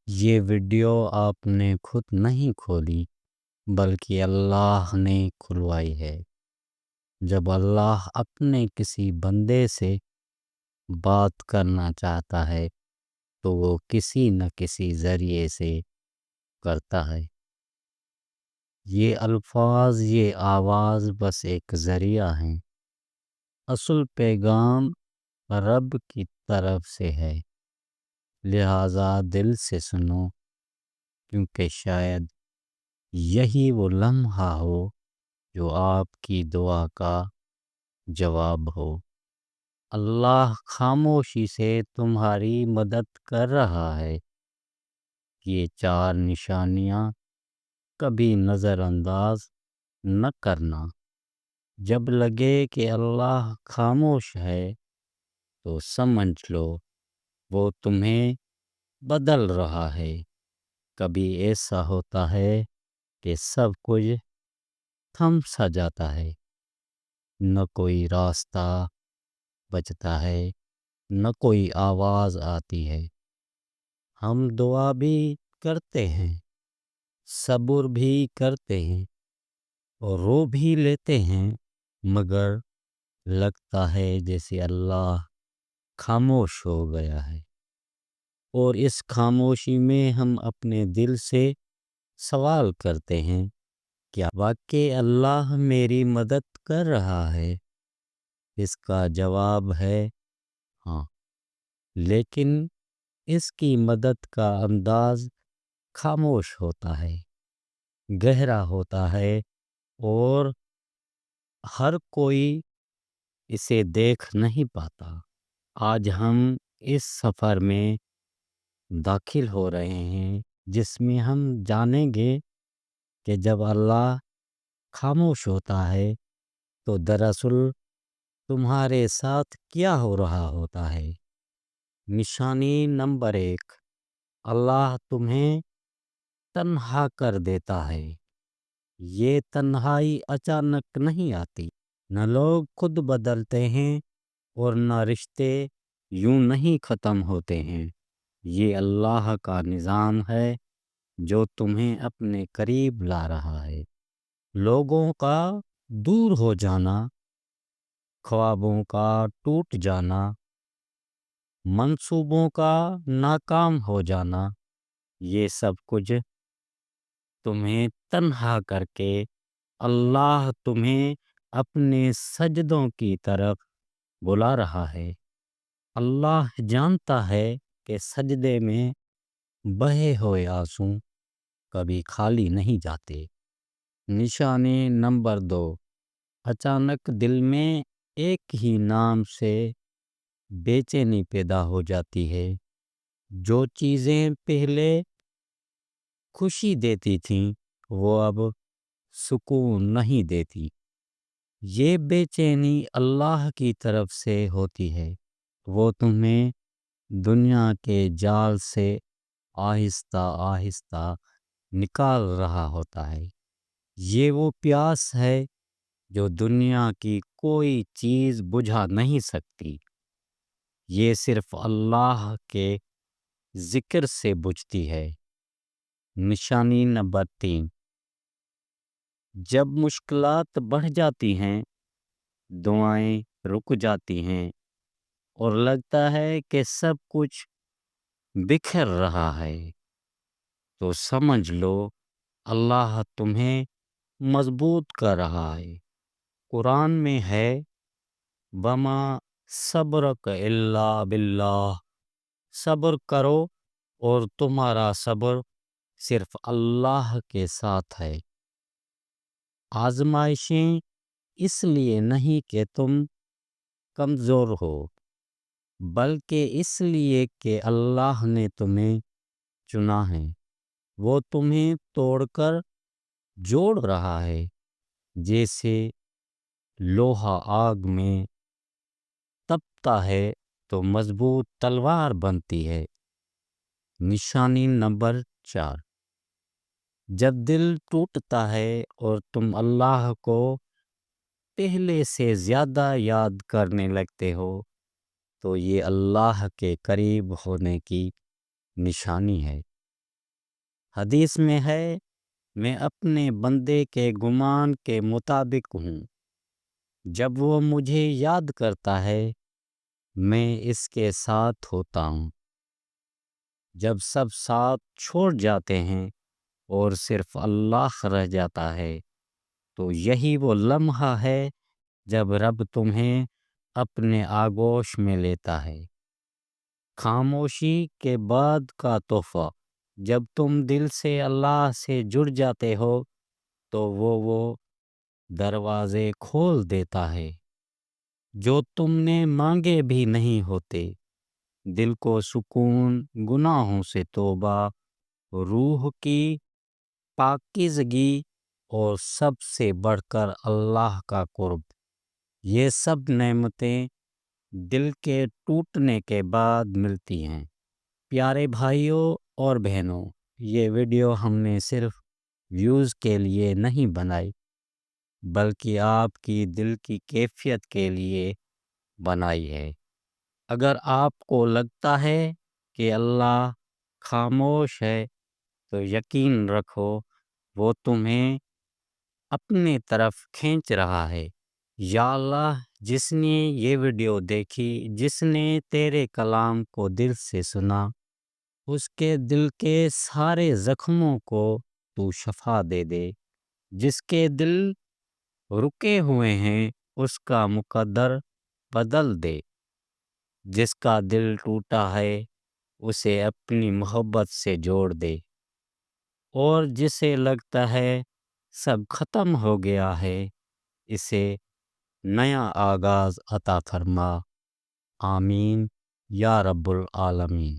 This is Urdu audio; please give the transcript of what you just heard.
یہ ویڈیو آپ نے خود نہیں کھولی بلکہ اللہ نے کھلوائی ہے۔ جب اللہ اپنے کسی بندے سے بات کرنا چاہتا ہے تو وہ کسی نہ کسی ذریعے سے کرتا ہے۔ یہ الفاظ، یہ آواز بس ایک ذریعہ ہیں، اصل پیغام رب کی طرف سے ہے۔ لہٰذا دل سے سنو، کیونکہ شاید یہی وہ لمحہ ہو جو آپ کی دعا کا جواب ہو۔ اللہ خاموشی سے تمہاری مدد کر رہا ہے۔ یہ 4 نشانیاں کبھی نظر انداز نہ کرنا۔ جب لگے کہ اللہ خاموش ہے تو سمجھ لو وہ تمہیں بدل رہا ہے۔ کبھی ایسا ہوتا ہے کہ سب کچھ تھم سا جاتا ہے، نہ کوئی راستہ بچتا ہے، نہ کوئی آواز آتی ہے۔ ہم دعا بھی کرتے ہیں، صبر بھی کرتے ہیں اور رو بھی لیتے ہیں، مگر لگتا ہے جیسے اللہ خاموش ہو گیا ہے۔ اور اس خاموشی میں ہم اپنے دل سے سوال کرتے ہیں، کیا واقعی اللہ میری مدد کر رہا ہے؟ اس کا جواب ہے ہاں، لیکن اس کی مدد کا انداز خاموش ہوتا ہے، گہرا ہوتا ہے، اور ہر کوئی اسے دیکھ نہیں پاتا۔ آج ہم اس سفر میں داخل ہو رہے ہیں جس میں ہم جانیں گے کہ جب اللہ خاموش ہوتا ہے تو دراصل تمہارے ساتھ کیا ہو رہا ہوتا ہے۔ نشانی نمبر 1، اللہ تمہیں تنہا کر دیتا ہے۔ یہ تنہائی اچانک نہیں آتی، نہ لوگ خود بدلتے ہیں اور نہ رشتے یوں نہیں ختم ہوتے ہیں۔ یہ اللہ کا نظام ہے جو تمہیں اپنے قریب لا رہا ہے۔ لوگوں کا دور ہو جانا، خوابوں کا ٹوٹ جانا، منصوبوں کا ناکام ہو جانا، یہ سب کچھ تمہیں تنہا کر کے اللہ تمہیں اپنے سجدوں کی طرف بلا رہا ہے۔ اللہ جانتا ہے کہ سجدے میں بہے ہوئے آنسو کبھی خالی نہیں جاتے۔ نشانی نمبر 2، اچانک دل میں ایک ہی نام سے بے چینی پیدا ہو جاتی ہے۔ جو چیزیں پہلے خوشی دیتی تھیں وہ اب سکون نہیں دیتی۔ یہ بے چینی اللہ کی طرف سے ہوتی ہے۔ وہ تمہیں دنیا کے جال سے آہستہ آہستہ نکال رہا ہوتا ہے۔ یہ وہ پیاس ہے جو دنیا کی کوئی چیز بجھا نہیں سکتی، یہ صرف اللہ کے ذکر سے بجھتی ہے۔ نشانی نمبر 3، جب مشکلات بڑھ جاتی ہیں، دعائیں رک جاتی ہیں اور لگتا ہے کہ سب کچھ بکھر رہا ہے، تو سمجھ لو اللہ تمہیں مضبوط کر رہا ہے۔ قرآن میں ہے، وَمَا صَبْرُكَ إِلَّا بِاللَّهِ، صبر کرو اور تمہارا صبر صرف اللہ کے ساتھ ہے۔ آزمائشیں اس لیے نہیں کہ تم کمزور ہو، بلکہ اس لیے کہ اللہ نے تمہیں چنا ہے۔ وہ تمہیں توڑ کر جوڑ رہا ہے، جیسے لوہا آگ میں تپتا ہے تو مضبوط تلوار بنتی ہے۔ نشانی نمبر 4، جب دل ٹوٹتا ہے اور تم اللہ کو پہلے سے زیادہ یاد کرنے لگتے ہو تو یہ اللہ کے قریب ہونے کی نشانی ہے۔ حدیث میں ہے، میں اپنے بندے کے گمان کے مطابق ہوں، جب وہ مجھے یاد کرتا ہے میں اس کے ساتھ ہوتا ہوں۔ جب سب ساتھ چھوڑ جاتے ہیں اور صرف اللہ رہ جاتا ہے تو یہی وہ لمحہ ہے جب رب تمہیں اپنے آغوش میں لیتا ہے۔ خاموشی کے بعد کا تحفہ، جب تم دل سے اللہ سے جڑ جاتے ہو تو وہ دروازے کھول دیتا ہے جو تم نے مانگے بھی نہیں ہوتے۔ دل کو سکون، گناہوں سے توبہ، روح کی پاکیزگی اور سب سے بڑھ کر اللہ کا قرب، یہ سب نعمتیں دل کے ٹوٹنے کے بعد ملتی ہیں۔ پیارے بھائیوں اور بہنوں، یہ ویڈیو ہم نے صرف ویوز کے لیے نہیں بنائی بلکہ آپ کی دل کی کیفیت کے لیے بنائی ہے۔ اگر آپ کو لگتا ہے کہ اللہ خاموش ہے تو یقین رکھو وہ تمہیں اپنے طرف کھینچ رہا ہے۔ یا اللہ، جس نے یہ ویڈیو دیکھی، جس نے تیرے کلام کو دل سے سنا، اس کے دل کے سارے زخموں کو تو شفا دے دے۔ جس کے دل رکے ہوئے ہیں اس کا مقدر بدل دے۔ جس کا دل ٹوٹا ہے اسے اپنی محبت سے جوڑ دے، اور جسے لگتا ہے سب ختم ہو گیا ہے اسے نیا آغاز عطا فرما۔ آمین یا رب العالمین۔